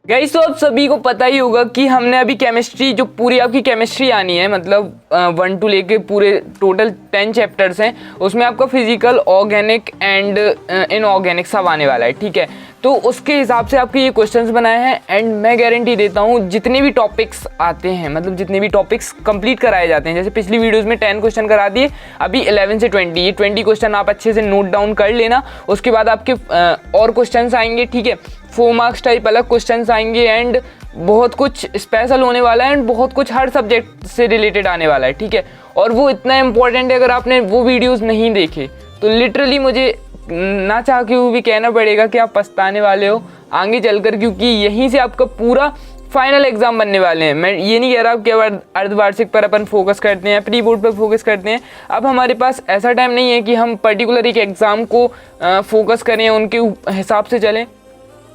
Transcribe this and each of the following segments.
Guys तो आप सभी को पता ही होगा कि हमने अभी केमिस्ट्री, जो पूरी आपकी केमिस्ट्री आनी है, मतलब 1 टू लेके पूरे टोटल 10 चैप्टर्स हैं, उसमें आपका फिजिकल, ऑर्गेनिक एंड इनऑर्गेनिक सब आने वाला है। ठीक है, तो उसके हिसाब से आपके ये क्वेश्चंस बनाए हैं एंड मैं गारंटी देता हूँ जितने भी टॉपिक्स आते हैं, मतलब जितने भी टॉपिक्स कंप्लीट कराए जाते हैं, जैसे पिछली वीडियोस में 10 क्वेश्चन करा दिए, अभी 11 से 20, ये 20 क्वेश्चन आप अच्छे से नोट डाउन कर लेना। उसके बाद आपके और क्वेश्चंस आएंगे। ठीक है, 4 मार्क्स टाइप अलग क्वेश्चंस आएंगे एंड बहुत कुछ स्पेशल होने वाला है एंड बहुत कुछ हर सब्जेक्ट से रिलेटेड आने वाला है। ठीक है, और वो इतना इंपॉर्टेंट है, अगर आपने वो वीडियोस नहीं देखे तो लिटरली मुझे ना चाह के भी कहना पड़ेगा कि आप पछताने वाले हो आगे चलकर, क्योंकि यहीं से आपका पूरा फाइनल एग्जाम बनने वाले हैं। मैं ये नहीं कह रहा कि अर्धवार्षिक पर अपन फोकस करते हैं, प्री बोर्ड पर फोकस करते हैं। अब हमारे पास ऐसा टाइम नहीं है कि हम पर्टिकुलर एक एग्ज़ाम को फोकस करें, उनके हिसाब से चलें।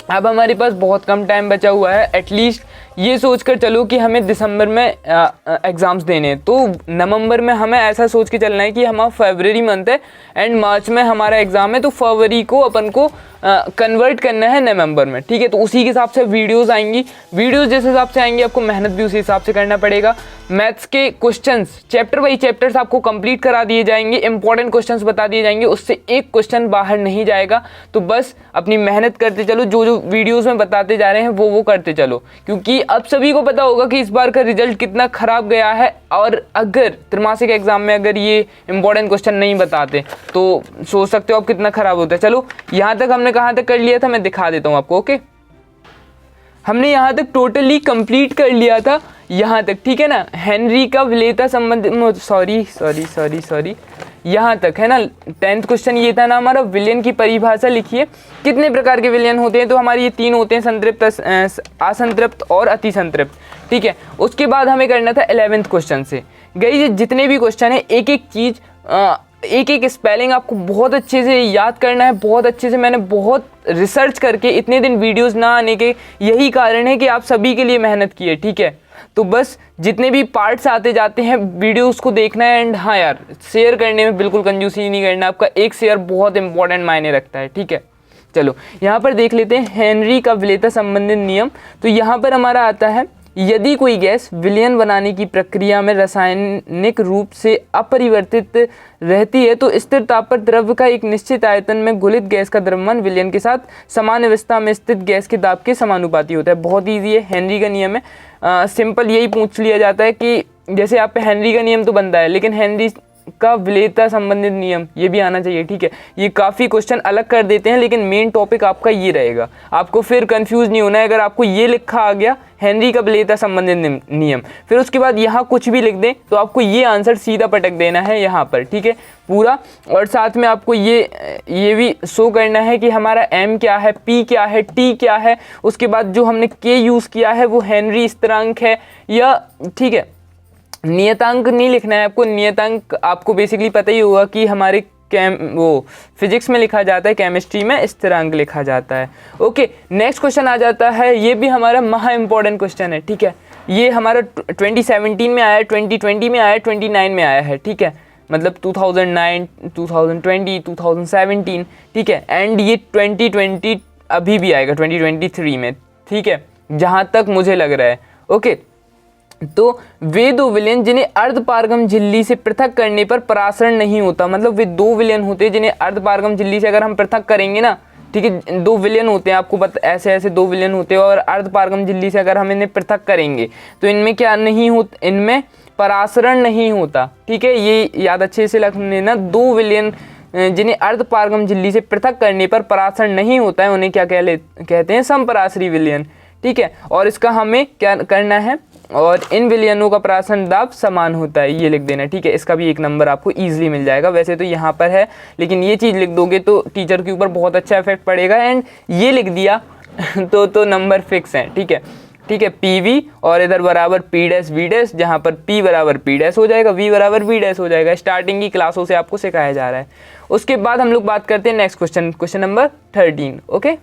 अब हमारे पास बहुत कम टाइम बचा हुआ है। एटलीस्ट ये सोचकर चलो कि हमें दिसंबर में एग्ज़ाम्स देने हैं, तो नवंबर में हमें ऐसा सोच के चलना है कि हमारा फरवरी मंथ है एंड मार्च में हमारा एग्ज़ाम है, तो फरवरी को अपन को कन्वर्ट करना है नवंबर में। ठीक है, तो उसी के हिसाब से वीडियोस आएंगी। वीडियोस जिस हिसाब से आएंगी आपको मेहनत भी उसी हिसाब से करना पड़ेगा। मैथ्स के क्वेश्चंस चैप्टर बाई चैप्टर्स आपको कंप्लीट करा दिए जाएंगे, इंपॉर्टेंट क्वेश्चंस बता दिए जाएंगे, उससे एक क्वेश्चन बाहर नहीं जाएगा। तो बस अपनी मेहनत करते चलो, जो जो वीडियोज़ में बताते जा रहे हैं वो करते चलो, क्योंकि अब सभी को पता होगा कि इस बार का रिजल्ट कितना ख़राब गया है। और अगर त्रैमासिक एग्जाम में अगर ये इंपॉर्टेंट क्वेश्चन नहीं बताते तो सोच सकते हो आप कितना ख़राब होता है। चलो, यहाँ तक हमने कहाँ तक कर लिया था मैं दिखा देता हूँ आपको। ओके, हमने यहाँ तक टोटली कंप्लीट कर लिया था यहाँ तक। ठीक है ना, हेनरी का विलेयता संबंध, सॉरी यहाँ तक है ना। 10th क्वेश्चन ये था ना हमारा, विलयन की परिभाषा लिखिए। कितने प्रकार के विलयन होते हैं, तो हमारे ये 3 होते हैं, संतृप्त, असंतृप्त और अतिसंतृप्त। ठीक है, उसके बाद हमें करना था 11th क्वेश्चन से। गई जितने भी क्वेश्चन है, एक एक चीज़, एक एक स्पेलिंग आपको बहुत अच्छे से याद करना है, बहुत अच्छे से। मैंने बहुत रिसर्च करके, इतने दिन वीडियोस ना आने के यही कारण है कि आप सभी के लिए मेहनत की है। ठीक है, तो बस जितने भी पार्ट्स आते जाते हैं वीडियोस को देखना है एंड हाँ यार, शेयर करने में बिल्कुल कंजूसी नहीं करना, आपका एक शेयर बहुत इंपॉर्टेंट मायने रखता है। ठीक है, चलो यहाँ पर देख लेते हैं हेनरी का विलेयता संबंधित नियम। तो यहाँ पर हमारा आता है, यदि कोई गैस विलयन बनाने की प्रक्रिया में रासायनिक रूप से अपरिवर्तित रहती है तो स्थिर ताप पर द्रव्य का एक निश्चित आयतन में घुलित गैस का द्रव्यमान विलयन के साथ समान अवस्था में स्थित गैस के दाब के समानुपाती होता है। बहुत ईजी है, हेनरी का नियम है। सिंपल यही पूछ लिया जाता है कि जैसे आप पे हेनरी का नियम तो बनता है, लेकिन हेनरी का विलेयता संबंधित नियम ये भी आना चाहिए। ठीक है, ये काफ़ी क्वेश्चन अलग कर देते हैं, लेकिन मेन टॉपिक आपका ये रहेगा। आपको फिर कंफ्यूज नहीं होना है। अगर आपको ये लिखा आ गया हेनरी का विलेयता संबंधित नियम, फिर उसके बाद यहाँ कुछ भी लिख दें तो आपको ये आंसर सीधा पटक देना है यहाँ पर। ठीक है, पूरा। और साथ में आपको ये भी शो करना है कि हमारा एम क्या है, पी क्या है, टी क्या है। उसके बाद जो हमने के यूज़ किया है वो हेनरी स्थिरांक है या, ठीक है, नियतांक नहीं लिखना है आपको। नियतांक आपको बेसिकली पता ही होगा कि हमारे फिजिक्स में लिखा जाता है, केमिस्ट्री में स्थिरांक लिखा जाता है। ओके, नेक्स्ट क्वेश्चन आ जाता है, ये भी हमारा महा इंपॉर्टेंट क्वेश्चन है। ठीक है, ये हमारा 2017 में आया है, 2020 में आया है, 29 में आया है। ठीक है, मतलब 2009, 2020, 2017। ठीक है, एंड ये 2020 अभी भी आएगा 2023 में। ठीक है, जहाँ तक मुझे लग रहा है। ओके, तो वे 2 विलयन जिन्हें अर्धपारगम झिल्ली से पृथक करने पर परासरण नहीं होता, मतलब वे 2 विलयन होते हैं जिन्हें अर्धपारगम झिल्ली से अगर हम पृथक करेंगे ना, ठीक है, 2 विलयन होते हैं, आपको पता, ऐसे 2 विलयन होते हैं, और अर्धपारगम झिल्ली से अगर हम इन्हें पृथक करेंगे तो इनमें क्या नहीं होता, इनमें परासरण नहीं होता। ठीक है, ये याद अच्छे से रख लेना। 2 विलयन जिन्हें अर्धपारगम झिल्ली से पृथक करने पर परासरण नहीं होता है उन्हें क्या कहते हैं, समपरासरी विलयन। ठीक है, और इसका हमें क्या करना है, और इन विलयनों का परासरण दाब समान होता है, ये लिख देना। ठीक है, इसका भी 1 नंबर आपको ईजिली मिल जाएगा। वैसे तो यहाँ पर है, लेकिन ये चीज़ लिख दोगे तो टीचर के ऊपर बहुत अच्छा इफेक्ट पड़ेगा। एंड ये लिख दिया तो नंबर फिक्स है। ठीक है, ठीक है, पी वी और इधर बराबर पी डैश वी डैश, जहाँ पर पी बराबर पी डैश हो जाएगा, वी बराबर वी डैश हो जाएगा। स्टार्टिंग की क्लासों से आपको सिखाया जा रहा है। उसके बाद हम लोग बात करते हैं next question, question number 13। Okay,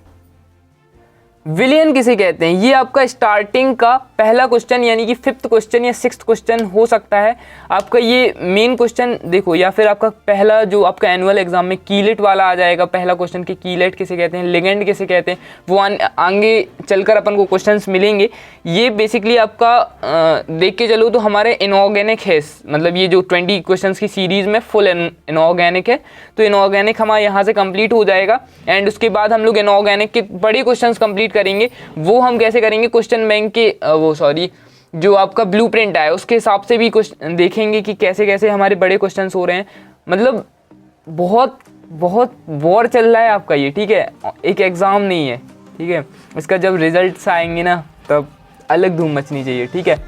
villain किसे कहते हैं, ये आपका स्टार्टिंग का पहला क्वेश्चन यानी कि 5th क्वेश्चन या 6th क्वेश्चन हो सकता है आपका। ये मेन क्वेश्चन देखो, या फिर आपका पहला जो आपका एनुअल एग्जाम में कीलेट वाला आ जाएगा पहला क्वेश्चन कि कीलेट किसे कहते हैं, लिगेंड किसे कहते हैं, वो आगे चलकर अपन को क्वेश्चंस मिलेंगे। ये बेसिकली आपका देख के चलो तो हमारे इनऑर्गेनिक है, मतलब ये जो 20 क्वेश्चन की सीरीज में फुल इनऑर्गेनिक है, तो इनऑर्गेनिक हमारे यहाँ से कंप्लीट हो जाएगा। एंड उसके बाद हम लोग इनऑर्गेनिक के बड़े क्वेश्चन कंप्लीट करेंगे। वो हम कैसे करेंगे, क्वेश्चन बैंक के जो आपका ब्लूप्रिंट है उसके हिसाब से भी क्वेश्चन देखेंगे कि कैसे कैसे हमारे बड़े क्वेश्चंस हो रहे हैं। मतलब बहुत बहुत वॉर चल रहा है आपका ये, ठीक है, एक एग्ज़ाम नहीं है, ठीक है। इसका जब रिजल्ट्स आएंगे ना तब अलग धूम मचनी चाहिए, ठीक है।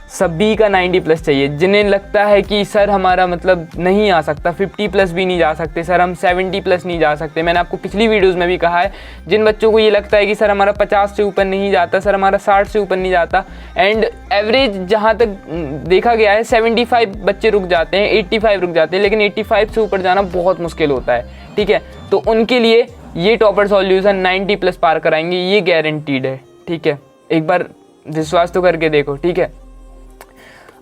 सभी का 90+ चाहिए। जिन्हें लगता है कि सर हमारा मतलब नहीं आ सकता, 50+ भी नहीं जा सकते सर, हम 70+ नहीं जा सकते, मैंने आपको पिछली वीडियोस में भी कहा है। जिन बच्चों को ये लगता है कि सर हमारा 50 से ऊपर नहीं जाता, सर हमारा 60 से ऊपर नहीं जाता, एंड एवरेज जहाँ तक देखा गया है 75 बच्चे रुक जाते हैं, 85 रुक जाते हैं, लेकिन 85 से ऊपर जाना बहुत मुश्किल होता है, ठीक है। तो उनके लिए ये टॉपर सॉल्यूशन 90+ पार कराएंगे, ये गारंटीड है, ठीक है। एक बार विश्वास तो करके देखो, ठीक है।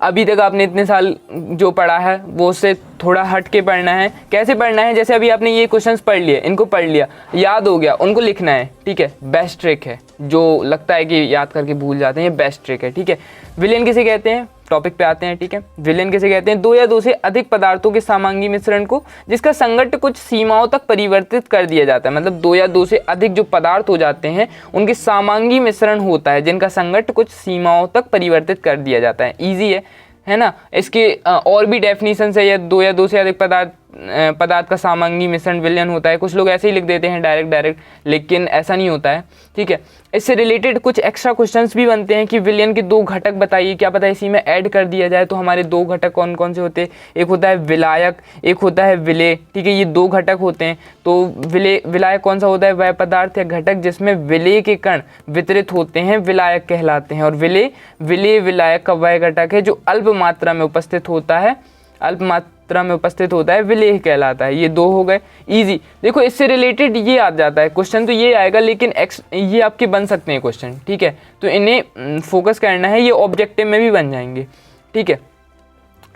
अभी तक आपने इतने साल जो पढ़ा है वो उससे थोड़ा हट के पढ़ना है। कैसे पढ़ना है, जैसे अभी आपने ये क्वेश्चंस पढ़ लिए, इनको पढ़ लिया, याद हो गया, उनको लिखना है, ठीक है। बेस्ट ट्रिक है, जो लगता है कि याद करके भूल जाते हैं, ये बेस्ट ट्रिक है, ठीक है। विलेन किसे कहते हैं, टॉपिक पे आते हैं, ठीक है। विलेन किसे कहते हैं, 2 या 2 से अधिक पदार्थों के समांगी मिश्रण को जिसका संघट्ट कुछ सीमाओं तक परिवर्तित कर दिया जाता है। मतलब 2 या 2 से अधिक जो पदार्थ हो जाते हैं उनके समांगी मिश्रण होता है जिनका संघट्ट कुछ सीमाओं तक परिवर्तित कर दिया जाता है। ईजी है ना। इसके और भी डेफिनेशन है, या 2 या 2 से अधिक पदार्थ का समांगी मिश्रण विलेन होता है। कुछ लोग ऐसे ही लिख देते हैं डायरेक्ट, लेकिन ऐसा नहीं होता है, ठीक है। इससे रिलेटेड कुछ एक्स्ट्रा क्वेश्चंस भी बनते हैं कि विलेन के 2 घटक बताइए, क्या पता इसी में ऐड कर दिया जाए। तो हमारे 2 घटक कौन कौन से होते हैं, एक होता है विलायक, एक होता है विलेय, ठीक है। ये 2 घटक होते हैं। तो विलायक कौन सा होता है, वह पदार्थ या घटक जिसमें विलेय के कण वितरित होते हैं विलायक कहलाते हैं। और विलेय विलायक का वह घटक है जो अल्प मात्रा में उपस्थित होता है, विलेय कहलाता है। ये 2 हो गए इजी। देखो इससे रिलेटेड ये आ जाता है क्वेश्चन, तो ये आएगा, लेकिन ये आपके बन सकते हैं क्वेश्चन, ठीक है। तो इन्हें फोकस करना है, ये ऑब्जेक्टिव में भी बन जाएंगे, ठीक है।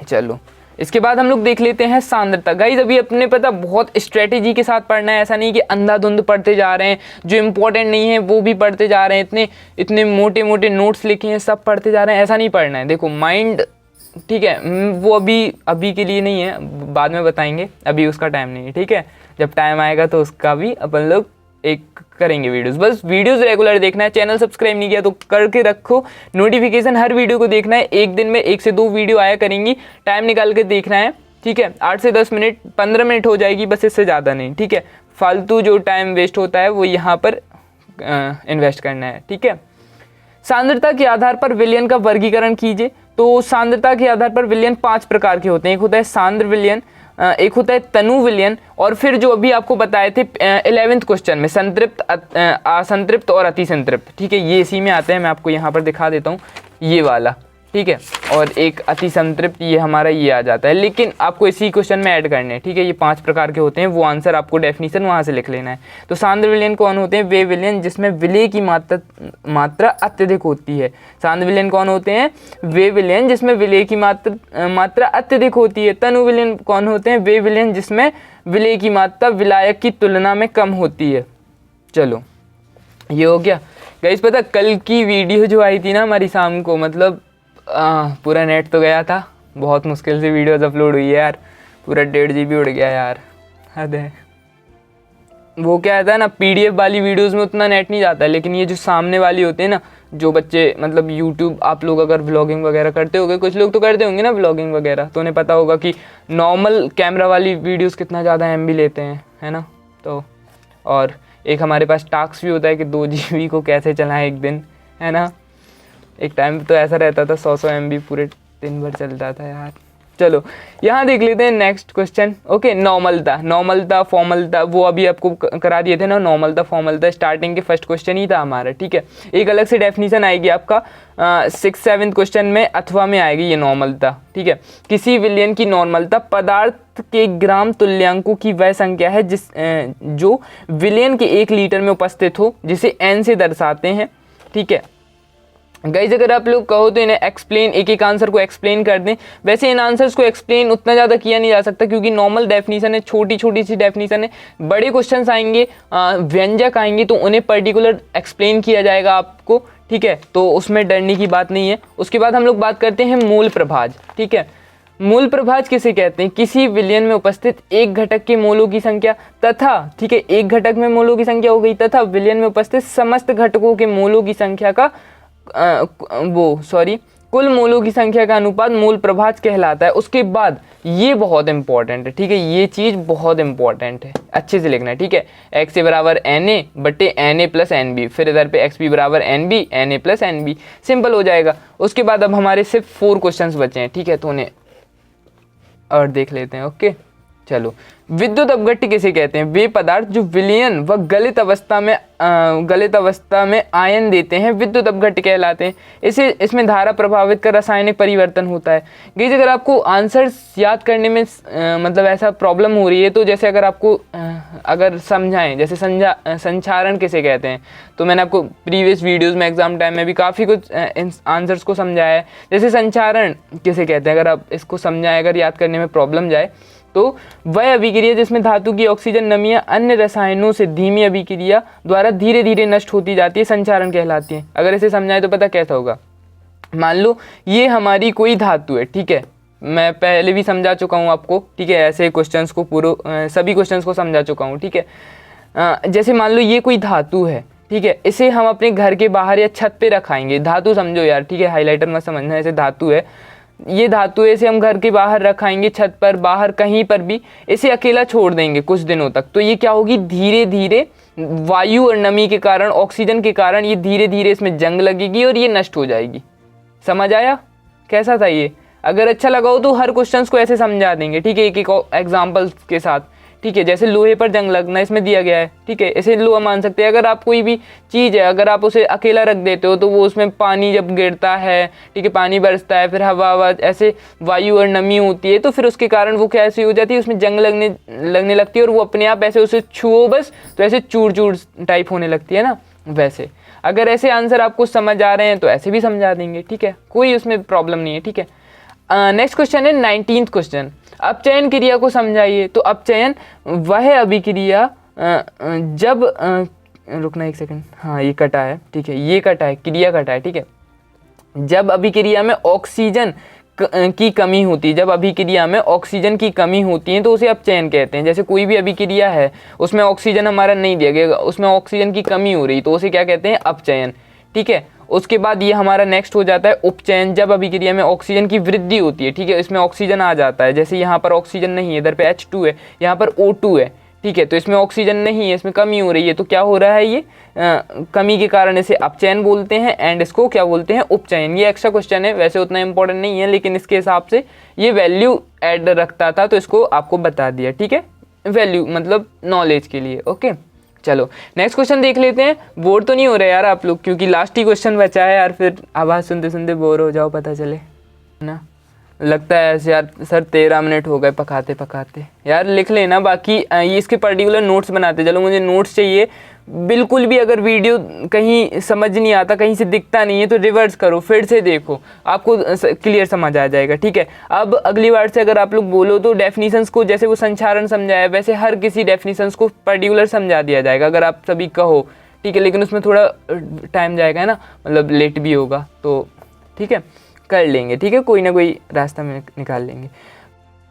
चलो इसके बाद हम लोग देख लेते हैं सांद्रता। गाइस अभी अपने पता बहुत स्ट्रेटेजी के साथ पढ़ना है, ऐसा नहीं कि अंधाधुंध पढ़ते जा रहे हैं, जो इंपॉर्टेंट नहीं है वो भी पढ़ते जा रहे हैं, इतने मोटे मोटे नोट्स लिखे हैं सब पढ़ते जा रहे हैं, ऐसा नहीं पढ़ना है। देखो माइंड, ठीक है, वो अभी के लिए नहीं है, बाद में बताएंगे, अभी उसका टाइम नहीं है, ठीक है। जब टाइम आएगा तो उसका भी अपन लोग एक करेंगे वीडियोस। बस वीडियोस रेगुलर देखना है, चैनल सब्सक्राइब नहीं किया तो करके रखो, नोटिफिकेशन हर वीडियो को देखना है। एक दिन में 1 से 2 वीडियो आया करेंगी, टाइम निकाल के देखना है, ठीक है। 8 से 10 मिनट, 15 मिनट हो जाएगी बस, इससे ज़्यादा नहीं, ठीक है। फालतू जो टाइम वेस्ट होता है वो यहाँ पर इन्वेस्ट करना है, ठीक है। सांद्रता के आधार पर विलयन का वर्गीकरण कीजिए। तो सांद्रता के आधार पर विलयन 5 प्रकार के होते हैं। एक होता है सांद्र विलयन, एक होता है तनु विलयन, और फिर जो अभी आपको बताए थे 11वें क्वेश्चन में संतृप्त, असंतृप्त और अतिसंतृप्त, ठीक है। ये इसी में आते हैं, मैं आपको यहाँ पर दिखा देता हूँ, ये वाला, ठीक है। और एक अति संतृप्त, ये हमारा ये आ जाता है, लेकिन आपको इसी क्वेश्चन में ऐड करने हैं, ठीक है। ये 5 प्रकार के होते हैं, वो आंसर आपको डेफिनेशन वहाँ से लिख लेना है। तो सांद्र विलयन कौन होते हैं, वे विलयन जिसमें विलेय की मात्रा अत्यधिक होती है। सांद्र विलयन कौन होते हैं, वे विलयन जिसमें विलेय की मात्रा अत्यधिक होती है। तनु विलयन कौन होते हैं, वे विलयन जिसमें विलेय की मात्रा विलायक की तुलना में कम होती है। चलो ये हो गया। गाइस पता कल की वीडियो जो आई थी ना हमारी शाम को, मतलब पूरा नेट तो गया था, बहुत मुश्किल से वीडियोस अपलोड हुई है यार, पूरा 1.5 GB उड़ गया यार, हद है। वो क्या था ना, PDF वाली वीडियोस में उतना नेट नहीं जाता है, लेकिन ये जो सामने वाली होते हैं ना, जो बच्चे मतलब यूट्यूब, आप लोग अगर व्लॉगिंग वगैरह करते होंगे, कुछ लोग तो करते होंगे ना व्लॉगिंग वगैरह, तो उन्हें पता होगा कि नॉर्मल कैमरा वाली वीडियोस कितना ज़्यादा MB लेते हैं, है ना। तो और एक हमारे पास टास्क भी होता है कि 2 GB को कैसे चलाएं एक दिन, है ना। एक टाइम तो ऐसा रहता था 100 MB पूरे दिन भर चलता था यार, चलो यहाँ देख लेते हैं नेक्स्ट क्वेश्चन। ओके, नॉर्मलता फॉर्मलता वो अभी आपको करा दिए थे ना, नॉर्मलता फॉर्मलता स्टार्टिंग के फर्स्ट क्वेश्चन ही था हमारा, ठीक है। एक अलग से डेफिनेशन आएगी आपका 6th-7th क्वेश्चन में अथवा में आएगी ये नॉर्मलता, ठीक है। किसी विलयन की नॉर्मलता पदार्थ के ग्राम तुल्यांकों की वह संख्या है जो विलयन के 1 लीटर में उपस्थित हो, जिसे n से दर्शाते हैं, ठीक है। गाइस अगर आप लोग कहो तो इन्हें एक्सप्लेन, एक एक आंसर को एक्सप्लेन कर दें। वैसे इन आंसर्स को एक्सप्लेन उतना ज़्यादा किया नहीं जा सकता क्योंकि नॉर्मल डेफिनेशन है, छोटी छोटी सी डेफिनेशन है। बड़े क्वेश्चंस आएंगे, व्यंजक आएंगे तो उन्हें पर्टिकुलर एक्सप्लेन किया जाएगा आपको, ठीक है। तो उसमें डरने की बात नहीं है। उसके बाद हम लोग बात करते हैं मूल प्रभाज, ठीक है। मूल प्रभाज किसे कहते हैं? किसी विलयन में उपस्थित एक घटक के मोलों की संख्या तथा, ठीक है, एक घटक में मोलों की संख्या हो गई, तथा विलयन में उपस्थित समस्त घटकों के मोलों की संख्या का कुल मोलों की संख्या का अनुपात मूल प्रभाज कहलाता है। उसके बाद ये बहुत इंपॉर्टेंट है, ठीक है, ये चीज बहुत इंपॉर्टेंट है, अच्छे से लिखना है, ठीक है। x से बराबर na बटे na प्लस nb, फिर इधर पे xb बराबर nb na plus nb, simple हो जाएगा। उसके बाद अब हमारे सिर्फ 4 क्वेश्चंस बचे हैं, ठीक है, तो उन्हें और देख लेते हैं। ओके चलो, विद्युत अपघट्य किसे कहते हैं? वे पदार्थ जो विलयन व गलित अवस्था में आयन देते हैं विद्युत अपघट्य कहलाते हैं। इसमें धारा प्रभावित कर रासायनिक परिवर्तन होता है। गाइस अगर आपको आंसर्स याद करने में मतलब ऐसा प्रॉब्लम हो रही है तो जैसे अगर आपको अगर समझाएं, जैसे संचारण किसे कहते हैं, तो मैंने आपको प्रीवियस वीडियोस में एग्जाम टाइम में भी काफ़ी कुछ आंसर्स को समझाया है। जैसे संचारण किसे कहते हैं, अगर आप इसको समझाएं, अगर याद करने में प्रॉब्लम जाए तो वह अभिक्रिया जिसमें धातु की ऑक्सीजन नमियां अन्य रसायनों से धीमी अभिक्रिया द्वारा धीरे धीरे नष्ट होती जाती है, संचारण कहलाती है। अगर इसे समझाएं तो पता कैसा होगा। मान लो ये हमारी कोई धातु है, ठीक है, मैं पहले भी समझा चुका हूँ आपको, ठीक है, ऐसे क्वेश्चंस को सभी क्वेश्चंस को समझा चुका हूँ, ठीक है। जैसे मान लो ये कोई धातु है, ठीक है, इसे हम अपने घर के बाहर या छत पे रखाएंगे, धातु समझो यार, ठीक है, हाईलाइटर मत समझना, ऐसे धातु है, ये धातु है, इसे हम घर के बाहर रखाएंगे, छत पर, बाहर कहीं पर भी, इसे अकेला छोड़ देंगे कुछ दिनों तक, तो ये क्या होगी, धीरे धीरे वायु और नमी के कारण, ऑक्सीजन के कारण ये धीरे धीरे इसमें जंग लगेगी और ये नष्ट हो जाएगी। समझ आया कैसा था ये? अगर अच्छा लगा हो तो हर क्वेश्चंस को ऐसे समझा देंगे, ठीक है, एक एक एग्जाम्पल के साथ, ठीक है। जैसे लोहे पर जंग लगना इसमें दिया गया है, ठीक है, इसे लोहा मान सकते हैं। अगर आप कोई भी चीज़ है, अगर आप उसे अकेला रख देते हो तो वो उसमें पानी जब गिरता है, ठीक है, पानी बरसता है, फिर हवा ऐसे वायु और नमी होती है, तो फिर उसके कारण वो कैसी हो जाती है, उसमें जंग लगने लगती है और वो अपने आप ऐसे उसे छुओ बस तो ऐसे चूर चूर टाइप होने लगती है ना। वैसे अगर ऐसे आंसर आपको समझ आ रहे हैं तो ऐसे भी समझा देंगे, ठीक है, कोई उसमें प्रॉब्लम नहीं है, ठीक है। नेक्स्ट क्वेश्चन है 19th क्वेश्चन, अपचयन क्रिया को समझाइए। तो अपचयन वह अभिक्रिया जब रुकना एक सेकंड, हाँ ये कटा है, ठीक है, ये कटा है, क्रिया कटा है, ठीक है। जब अभिक्रिया में ऑक्सीजन की कमी होती है, जब अभिक्रिया में ऑक्सीजन की कमी होती है तो उसे अपचयन कहते हैं। जैसे कोई भी अभिक्रिया है उसमें ऑक्सीजन हमारा नहीं दिया गया, उसमें ऑक्सीजन की कमी हो रही तो उसे क्या कहते हैं, अपचयन, ठीक है। उसके बाद ये हमारा नेक्स्ट हो जाता है उपचयन, जब अभिक्रिया में ऑक्सीजन की वृद्धि होती है, ठीक है, इसमें ऑक्सीजन आ जाता है, जैसे यहाँ पर ऑक्सीजन नहीं है, इधर पे H2 है, यहाँ पर O2 है, ठीक है, तो इसमें ऑक्सीजन नहीं है, इसमें कमी हो रही है, तो क्या हो रहा है, ये कमी के कारण इसे अपचयन बोलते हैं एंड इसको क्या बोलते हैं, उपचयन। ये एक्स्ट्रा क्वेश्चन है, वैसे उतना इंपॉर्टेंट नहीं है, लेकिन इसके हिसाब से ये वैल्यू ऐड रखता था तो इसको आपको बता दिया, ठीक है, वैल्यू मतलब नॉलेज के लिए। ओके चलो नेक्स्ट क्वेश्चन देख लेते हैं। बोर तो नहीं हो रहे यार आप लोग, क्योंकि लास्ट ही क्वेश्चन बचा है यार, फिर आवाज़ सुनते सुनते बोर हो जाओ, पता चले ना, लगता है ऐसे यार सर 13 मिनट हो गए पकाते पकाते। यार लिख लेना, बाकी ये इसके पर्टिकुलर नोट्स बनाते चलो, मुझे नोट्स चाहिए। बिल्कुल भी अगर वीडियो कहीं समझ नहीं आता, कहीं से दिखता नहीं है तो रिवर्स करो, फिर से देखो, आपको क्लियर समझ आ जाएगा, ठीक है। अब अगली बार से अगर आप लोग बोलो तो डेफिनेशंस को, जैसे वो संचारण समझाया वैसे हर किसी डेफिनेशंस को पर्टिकुलर समझा दिया जाएगा अगर आप सभी कहो, ठीक है, लेकिन उसमें थोड़ा टाइम जाएगा है ना, मतलब लेट भी होगा, तो ठीक है कर लेंगे, ठीक है, कोई ना कोई रास्ता में निकाल लेंगे।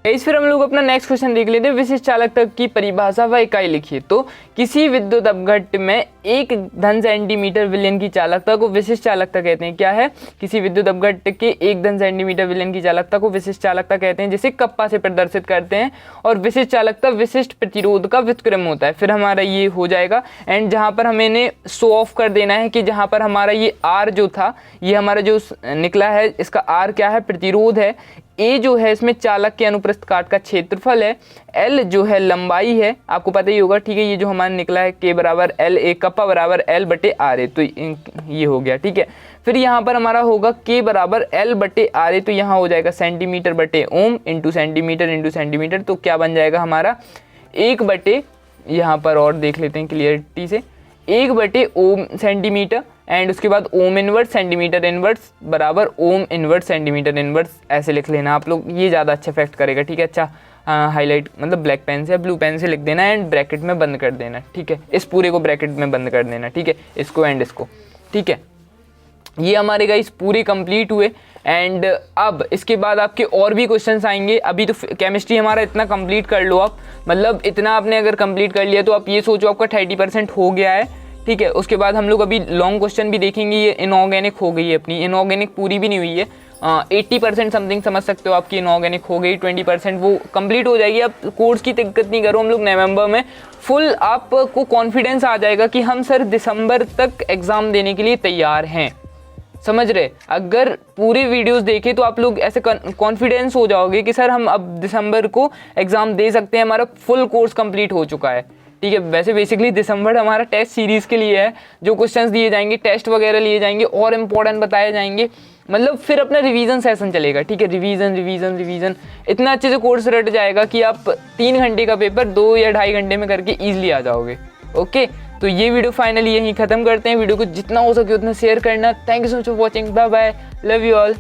इस फिर हम लोग अपना नेक्स्ट क्वेश्चन देख लेते हैं। विशिष्ट चालकता की परिभाषा व इकाई लिखिए। तो किसी विद्युत अपघट्य में 1 घन सेंटीमीटर विलयन की चालकता को विशिष्ट चालकता कहते हैं। क्या है, किसी विद्युत अपघट्य के 1 घन सेंटीमीटर विलयन की चालकता को विशिष्ट चालकता कहते हैं, जिसे कप्पा से प्रदर्शित करते हैं। और विशिष्ट चालकता विशिष्ट प्रतिरोध का व्युत्क्रम होता है। फिर हमारा ये हो जाएगा एंड जहाँ पर हमें इन्हें शो ऑफ कर देना है कि जहाँ पर हमारा ये आर जो था, ये हमारा जो निकला है, इसका आर क्या है, प्रतिरोध है, ए जो है इसमें चालक के अनुप्रस्थ काट का क्षेत्रफल है, एल जो है लंबाई है, आपको पता ही होगा, ठीक है। ये जो हमारा निकला है के बराबर एल, ए कप्पा बराबर एल बटे आर ए, तो ये हो गया, ठीक है। फिर यहाँ पर हमारा होगा के बराबर एल बटे आर ए, तो यहाँ हो जाएगा सेंटीमीटर बटे ओम इंटू सेंटीमीटर, तो क्या बन जाएगा हमारा 1 बटे, यहाँ पर और देख लेते हैं क्लियरिटी से, 1 बटे ओम सेंटीमीटर एंड उसके बाद ओम इनवर्स सेंटीमीटर इनवर्स बराबर ओम इनवर्स सेंटीमीटर इनवर्स, ऐसे लिख लेना आप लोग, ये ज़्यादा अच्छा इफेक्ट करेगा, ठीक है। अच्छा हाईलाइट मतलब ब्लैक पेन से या ब्लू पेन से लिख देना एंड ब्रैकेट में बंद कर देना, ठीक है। इस पूरे को ब्रैकेट में बंद कर देना, ठीक है, इसको एंड इसको, ठीक है। ये हमारे गाइस पूरे कंप्लीट हुए एंड अब इसके बाद आपके और भी क्वेश्चंस आएंगे। अभी तो केमिस्ट्री हमारा इतना कंप्लीट कर लो आप, मतलब इतना आपने अगर कंप्लीट कर लिया तो आप ये सोचो आपका 30% हो गया है, ठीक है। उसके बाद हम लोग अभी लॉन्ग क्वेश्चन भी देखेंगे। ये इनऑर्गेनिक हो गई है अपनी, इनऑर्गेनिक पूरी भी नहीं हुई है, 80% समथिंग समझ सकते हो आपकी इनऑर्गेनिक हो गई, 20% वो कंप्लीट हो जाएगी। आप कोर्स की दिक्कत नहीं करो, हम लोग नवंबर में फुल आपको कॉन्फिडेंस आ जाएगा कि हम सर दिसंबर तक एग्ज़ाम देने के लिए तैयार हैं, समझ रहे। अगर पूरे वीडियोस देखे तो आप लोग ऐसे कॉन्फिडेंस हो जाओगे कि सर हम अब दिसंबर को एग्ज़ाम दे सकते हैं, हमारा फुल कोर्स कंप्लीट हो चुका है, ठीक है। वैसे बेसिकली दिसंबर हमारा टेस्ट सीरीज़ के लिए है, जो क्वेश्चंस दिए जाएंगे, टेस्ट वगैरह लिए जाएंगे और इम्पोर्टेंट बताए जाएंगे, मतलब फिर अपना रिवीजन सेशन चलेगा, ठीक है। रिवीजन इतना अच्छे से कोर्स रट जाएगा कि आप 3 घंटे का पेपर 2 या 2.5 घंटे में करके ईजिली आ जाओगे, ओके। तो ये वीडियो फाइनली यहीं ख़त्म करते हैं। वीडियो को जितना हो सके उतना शेयर करना। Thank you so much for watching, bye bye, love you all.